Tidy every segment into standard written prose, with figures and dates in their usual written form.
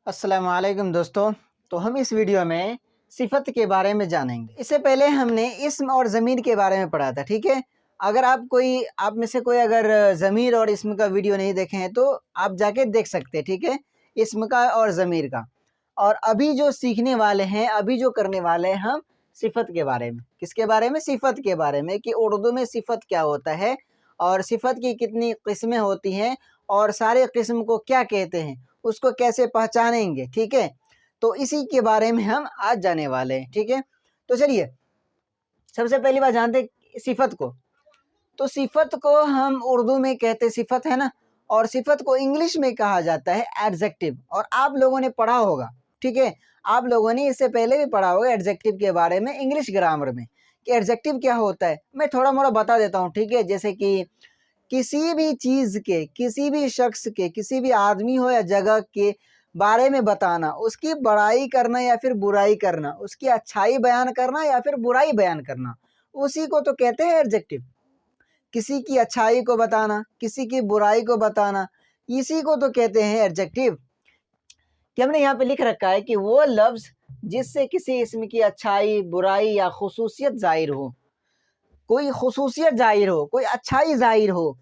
अस्सलाम वालेकुम दोस्तों। तो हम इस वीडियो में सिफत के बारे में जानेंगे। इससे पहले हमने इस्म और ज़मीर के बारे में पढ़ा था, ठीक है। अगर आप में से कोई अगर ज़मीर और इस्म का वीडियो नहीं देखे हैं तो आप जाके देख सकते हैं, ठीक है, इस्म का और ज़मीर का। और अभी जो सीखने वाले हैं, अभी जो करने वाले हैं हम सिफत के बारे में। किसके बारे में? सिफत के बारे में, कि उर्दू में सिफत क्या होता है और सिफत की कितनी किस्में होती हैं और सारे किस्म को क्या कहते हैं, उसको कैसे पहचानेंगे, ठीक है। तो इसी के बारे में हम आज जाने वाले हैं, ठीक है। तो चलिए सबसे पहली बात जानते हैं सिफत को। तो सिफत को हम उर्दू में कहते सिफत है ना, और सिफत को इंग्लिश में कहा जाता है एडजेक्टिव। और आप लोगों ने पढ़ा होगा, ठीक है, आप लोगों ने इससे पहले भी पढ़ा होगा एडजेक्टिव के बारे में इंग्लिश ग्रामर में, कि एडजेक्टिव क्या होता है। मैं थोड़ा मोड़ा बता देता हूँ, ठीक है। जैसे कि किसी भी चीज़ के, किसी भी शख्स के, किसी भी आदमी हो या जगह के बारे में बताना, उसकी बड़ाई करना या फिर बुराई करना, उसकी अच्छाई बयान करना या फिर बुराई बयान करना, उसी को तो कहते हैं एडजेक्टिव। किसी की अच्छाई को बताना, किसी की बुराई को बताना, इसी को तो कहते हैं एडजेक्टिव। कि हमने यहाँ पे लिख रखा है कि वो लफ्ज़ जिससे किसी इसम की अच्छाई, बुराई या खुसूसियत ज़ाहिर हो। कोई खुसूसियत ज़ाहिर हो, कोई अच्छाई ज़ाहिर हो,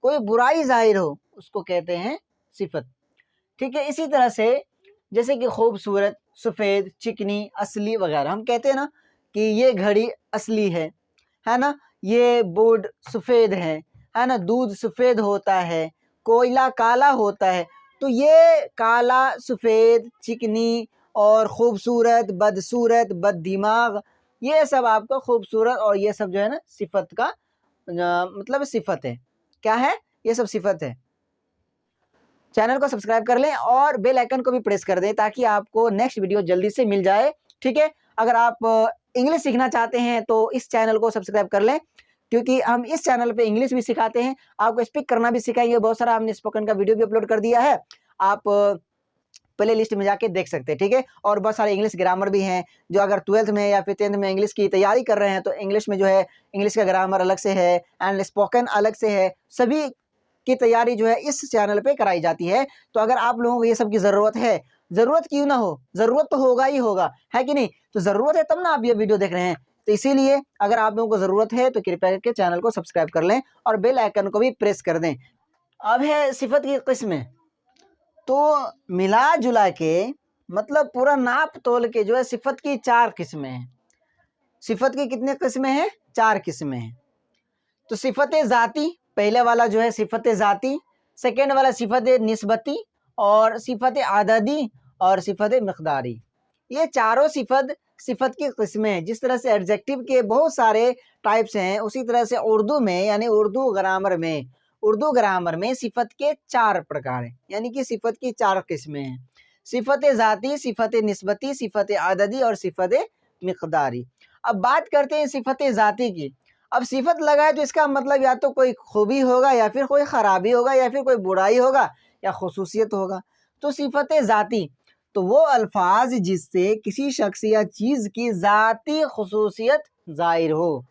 कोई बुराई ज़ाहिर हो, उसको कहते हैं सिफत, ठीक है। इसी तरह से जैसे कि खूबसूरत, सफ़ेद, चिकनी, असली वगैरह। हम कहते हैं ना कि ये घड़ी असली है ना, ये बोर्ड सफ़ेद है ना, दूध सफ़ेद होता है, कोयला काला होता है। तो ये काला, सफ़ेद, चिकनी और खूबसूरत, बदसूरत, बददिमाग, ये सब आपका खूबसूरत और ये सब जो है ना सिफत का मतलब सिफत है। क्या है? ये सब सिफत है। चैनल को सब्सक्राइब कर लें और बेल आइकन को भी प्रेस कर दें ताकि आपको नेक्स्ट वीडियो जल्दी से मिल जाए, ठीक है। अगर आप इंग्लिश सीखना चाहते हैं तो इस चैनल को सब्सक्राइब कर लें, क्योंकि हम इस चैनल पे इंग्लिश भी सिखाते हैं, आपको स्पीक करना भी सिखाएंगे। बहुत सारा हमने स्पोकन का वीडियो भी अपलोड कर दिया है, आप प्ले लिस्ट में जाके देख सकते हैं, ठीक है। और बहुत सारे इंग्लिश ग्रामर भी हैं, जो अगर 12th में या फिर 10th में इंग्लिश की तैयारी कर रहे हैं तो इंग्लिश में जो है इंग्लिश का ग्रामर अलग से है एंड स्पोकन अलग से है। सभी की तैयारी जो है इस चैनल पे कराई जाती है। तो अगर आप लोगों को ये सब की ज़रूरत है, ज़रूरत क्यों ना हो, ज़रूरत तो होगा ही होगा, है कि नहीं। तो ज़रूरत है तब ना आप ये वीडियो देख रहे हैं। तो इसीलिए अगर आप लोगों को ज़रूरत है तो कृपया करके चैनल को सब्सक्राइब कर लें और बेल आइकन को भी प्रेस कर दें। अब है सिफत की किस्में। तो मिला जुला के मतलब पूरा नाप तोल के जो है सिफत की 4 किस्में हैं। सिफत की कितने किस्में हैं? 4 किस्में हैं। तो सिफत ज़ाती, पहले वाला जो है सिफत ज़ाती, सेकेंड वाला सिफत निस्बती और सिफत आददी और सिफत मिक़दारी। ये चारों सिफत की किस्में हैं। जिस तरह से एडजेक्टिव के बहुत सारे टाइप्स हैं, उसी तरह से उर्दू में यानी उर्दू ग्रामर में सिफत के 4 प्रकार हैं, यानी कि सिफत की 4 किस्में हैं। सिफत ज़ाती, सिफत निस्बती, सिफत आददी और सिफत मिक़दारी। अब बात करते हैं सिफत ज़ाती की। अब सिफत लगा है तो इसका मतलब या तो कोई खूबी होगा या फिर कोई ख़राबी होगा या फिर कोई बुराई होगा या खुसूसियत होगा। तो सिफत ज़ाती तो वो अल्फाज जिससे किसी शख्स या चीज़ की ज़ाती खुसूसियत ज़ाहिर हो।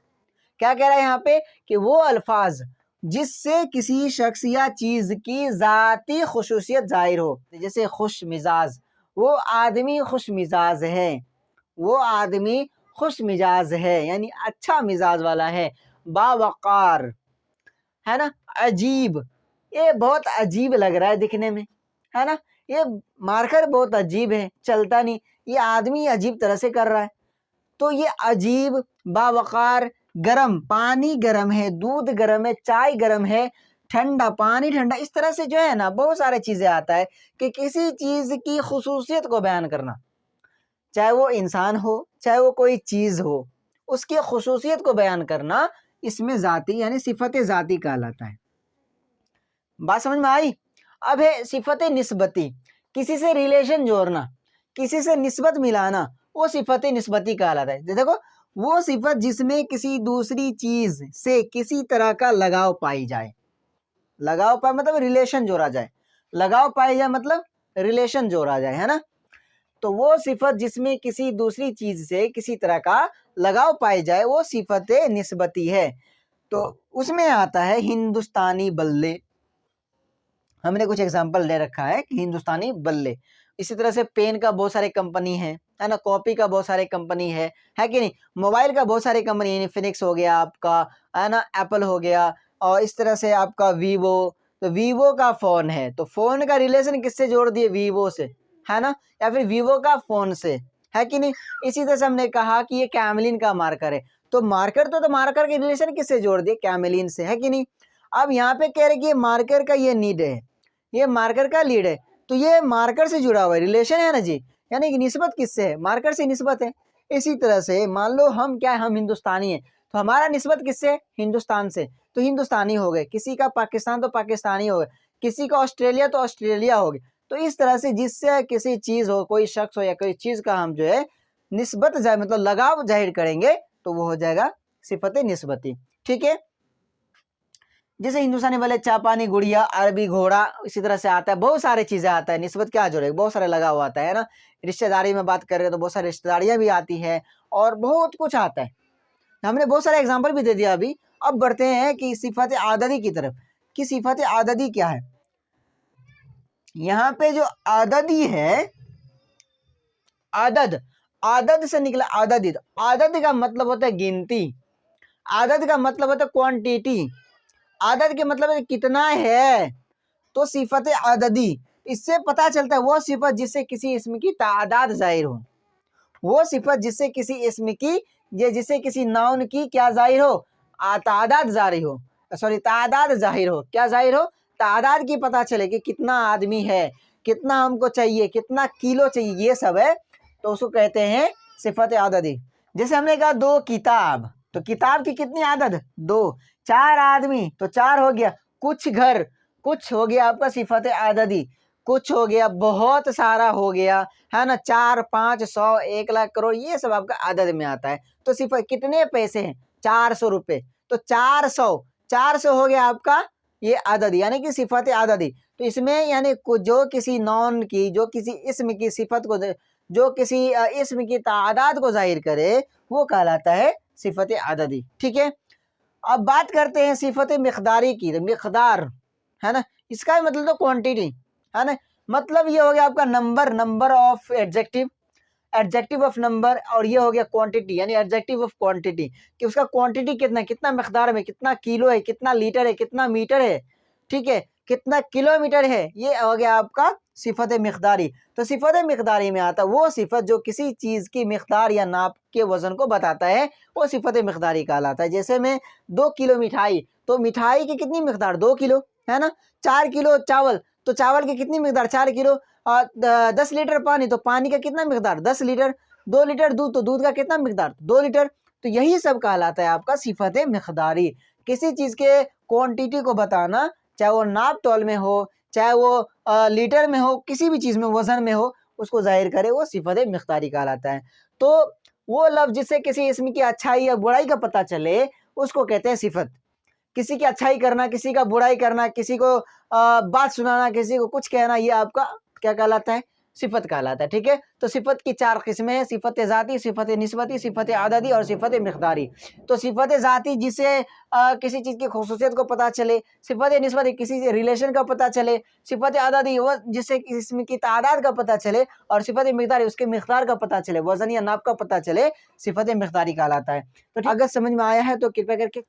क्या कह रहा है यहाँ पे? कि वो अल्फाज जिससे किसी शख्स या चीज़ की ज़ाती खुसूसियत ज़ाहिर हो। जैसे खुश मिजाज, वो आदमी खुश मिजाज है, वो आदमी खुश मिजाज है यानी अच्छा मिजाज वाला है। बावकार, है ना। अजीब, ये बहुत अजीब लग रहा है दिखने में, है ना। ये मार्कर बहुत अजीब है, चलता नहीं, ये आदमी अजीब तरह से कर रहा है। तो ये अजीब, बावकार, गरम, पानी गरम है, दूध गरम है, चाय गरम है, ठंडा, पानी ठंडा, इस तरह से जो है ना बहुत सारे चीज़ें आता है कि किसी चीज़ की खुसूसियत को बयान करना, चाहे वो इंसान हो चाहे वो कोई चीज़ हो, उसकी खुसूसियत को बयान करना, इसमें ज़ाती यानी सिफत ज़ाती कहलाता है। बात समझ में आई? अब है सिफत निस्बती, किसी से रिलेशन जोड़ना, किसी से निस्बत मिलाना, वो सिफत निस्बती कहलाता है। देखो, वो सिफत जिसमें किसी दूसरी चीज़ से किसी तरह का लगाव पाई जाए। लगाव पाए मतलब रिलेशन जोड़ा जाए, लगाव पाई जाए मतलब रिलेशन जोड़ा जाए, है ना। तो वो सिफत जिसमें किसी दूसरी चीज़ से किसी तरह का लगाव पाई जाए वो सिफत निस्बती है। तो उसमें आता है हिंदुस्तानी बल्ले। हमने कुछ एग्जाम्पल दे रखा है कि हिंदुस्तानी बल्ले, इसी तरह से पेन का बहुत सारे कंपनी है ना, कॉपी का बहुत सारे कंपनी है कि नहीं, मोबाइल का बहुत सारे कंपनी, इन्फिनिक्स हो गया आपका, है ना, एप्पल हो गया, और इस तरह से आपका वीवो, तो वीवो का फ़ोन है, तो फ़ोन का रिलेशन किससे जोड़ दिए, वीवो से, है ना, या फिर वीवो का फ़ोन से, है कि नहीं। इसी तरह से हमने कहा कि ये कैमलिन का मार्कर है, तो मार्कर तो मार्कर के रिलेशन किससे जोड़ दिए, कैमलिन से, है कि नहीं। अब यहाँ पे कह रहे कि ये मार्कर का ये नीड है, ये मार्कर का लीड है, तो ये मार्कर से जुड़ा हुआ है, रिलेशन है ना जी, यानी कि निस्बत किससे है, मार्कर से निस्बत है। इसी तरह से मान लो हम क्या है, हम हिंदुस्तानी हैं, तो हमारा निस्बत किससे, हिंदुस्तान से, तो हिंदुस्तानी हो गए, किसी का पाकिस्तान तो पाकिस्तानी हो गए, किसी का ऑस्ट्रेलिया तो ऑस्ट्रेलिया हो गए। तो इस तरह से जिससे किसी चीज़ हो, कोई शख्स हो या कोई चीज़ का हम जो है निस्बत जाए, मतलब लगाव जाहिर करेंगे, तो वो हो जाएगा सिफत निस्बती। ठीक है, जैसे हिंदुस्तानी वाले चापानी गुड़िया, अरबी घोड़ा, इसी तरह से आता है, बहुत सारी चीज़ें आता है, निस्बत क्या जोड़े, बहुत सारे लगाव आता है ना। रिश्तेदारी में बात कर रहे हैं तो बहुत सारी रिश्तेदारियाँ भी आती है और बहुत कुछ आता है, हमने बहुत सारे एग्जाम्पल भी दे दिया अभी। अब बढ़ते हैं कि सिफत आददी की तरफ, कि सिफत आददी क्या है। यहाँ पे जो आददी है, आदद, आदद से निकला आददित, आदद का मतलब होता है गिनती, आदद का मतलब होता है क्वांटिटी, आदद के मतलब है कितना है, तो सिफत आददी, इससे पता चलता है वो सिफत जिससे किसी इसम की तादाद जाहिर हो, वो सिफत जिससे किसी इसम की, ये जिससे किसी नाउन की क्या जाहिर हो, तादाद जाहिर हो, सॉरी तादाद जाहिर हो, क्या जाहिर हो, तादाद की पता चले कि कितना आदमी है, कितना हमको चाहिए, कितना किलो चाहिए, ये सब है, तो उसको कहते हैं सिफत आददी। जैसे हमने कहा 2 किताब, तो किताब की कितनी आदद, 2, 4 आदमी तो 4 हो गया, कुछ घर, कुछ हो गया आपका सिफत आददी, कुछ हो गया, बहुत सारा हो गया, है ना, 4, 5, 100, 1 लाख, करोड़, ये सब आपका आदद में आता है। तो सिफत कितने पैसे हैं, 400 रुपये, तो 400 हो गया आपका ये आदद, यानी कि सिफत आददी। तो इसमें यानी जो किसी नॉन की, जो किसी इसम की सिफत को, जो किसी इसम की तादाद को जाहिर करे, वो कहलाता है सिफत आददी। ठीक है, अब बात करते हैं सिफत मिक़दारी की, मिक़दार, है ना, इसका मतलब तो क्वांटिटी, है ना, मतलब ये हो गया आपका number, number of adjective, adjective of number, और ये हो गया क्वांटिटी, यानी एडजेक्टिव ऑफ क्वांटिटी, कि उसका क्वांटिटी कितना, कितना मिक़दार में, कितना किलो है, कितना लीटर है, कितना मीटर है, ठीक है, कितना किलोमीटर है, ये हो गया आपका सिफत मिक़दारी। तो सिफत मिक़दारी में आता है वो सिफत जो किसी चीज़ की मिक़दार या नाप के वज़न को बताता है, वो सिफत मिक़दारी कहलाता है। जैसे में 2 किलो मिठाई, तो मिठाई की कितनी मिक़दार, 2 किलो, है ना। 4 किलो चावल, तो चावल की कितनी मिक़दार, 4 किलो। 10 लीटर पानी, तो पानी का कितना मिक़दार, 10 लीटर। 2 लीटर दूध, तो दूध का कितना मिक़दार, 2 लीटर। तो यही सब कहलाता है आपका सिफत मिक़दारी, किसी चीज़ के क्वांटिटी को बताना, चाहे वो नाप तौल में हो, चाहे वो लीटर में हो, किसी भी चीज़ में वज़न में हो, उसको ज़ाहिर करे, वो सिफत मिक़दारी कहलाता है। तो वो लफ्ज़ जिससे किसी इसम की अच्छाई या बुराई का पता चले, उसको कहते हैं सिफत। किसी की अच्छाई करना, किसी का बुराई करना, किसी को बात सुनाना, किसी को कुछ कहना, ये आपका क्या कहलाता है, सिफत कहलाता है। ठीक है, तो सिफत की 4 किस्में हैं, सिफत ज़ाती, सिफत निस्बती, सिफत आददी और सिफत मिक़दारी। तो सिफत ज़ाती जिससे किसी चीज़ की ख़ुसूसियत को पता चले, सिफत निस्बती किसी रिलेशन का पता चले, सिफत आददी वो जिससे इसमें की तादाद का पता चले, और सिफत मिक़दारी उसके मिक़दार का पता चले, वज़न या नाप का पता चले, सिफत मिक़दारी कहलाता है। तो अगर समझ में आया है तो कृपया करके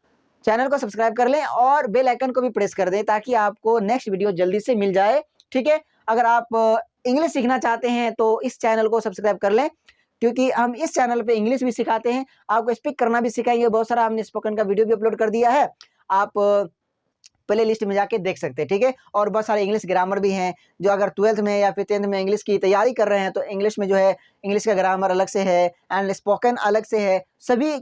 चैनल को सब्सक्राइब कर लें और बेल आइकन को भी प्रेस कर दें, ताकि आपको नेक्स्ट वीडियो जल्दी से मिल जाए। ठीक है, अगर आप इंग्लिश सीखना चाहते हैं तो इस चैनल को सब्सक्राइब कर लें, क्योंकि हम इस चैनल पे इंग्लिश भी सिखाते हैं, आपको स्पीक करना भी सिखाएंगे, बहुत सारा हमने स्पोकन का वीडियो भी अपलोड कर दिया है, आप प्ले लिस्ट में जाके देख सकते हैं। ठीक है, और बहुत सारे इंग्लिश ग्रामर भी हैं, जो अगर 12th में या फिर 10th में इंग्लिश की तैयारी कर रहे हैं, तो इंग्लिश में जो है इंग्लिश का ग्रामर अलग से है एंड स्पोकन अलग से है, सभी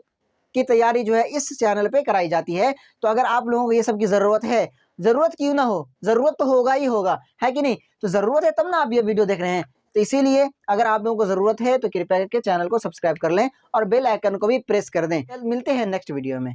की तैयारी जो है इस चैनल पे कराई जाती है। तो अगर आप लोगों को ये सब की ज़रूरत है, ज़रूरत क्यों ना हो, ज़रूरत तो होगा ही होगा, है कि नहीं, तो ज़रूरत है तब ना आप ये वीडियो देख रहे हैं। तो इसीलिए अगर आप लोगों को ज़रूरत है तो कृपया करके चैनल को सब्सक्राइब कर लें और बेल आइकन को भी प्रेस कर दें। मिलते हैं नेक्स्ट वीडियो में।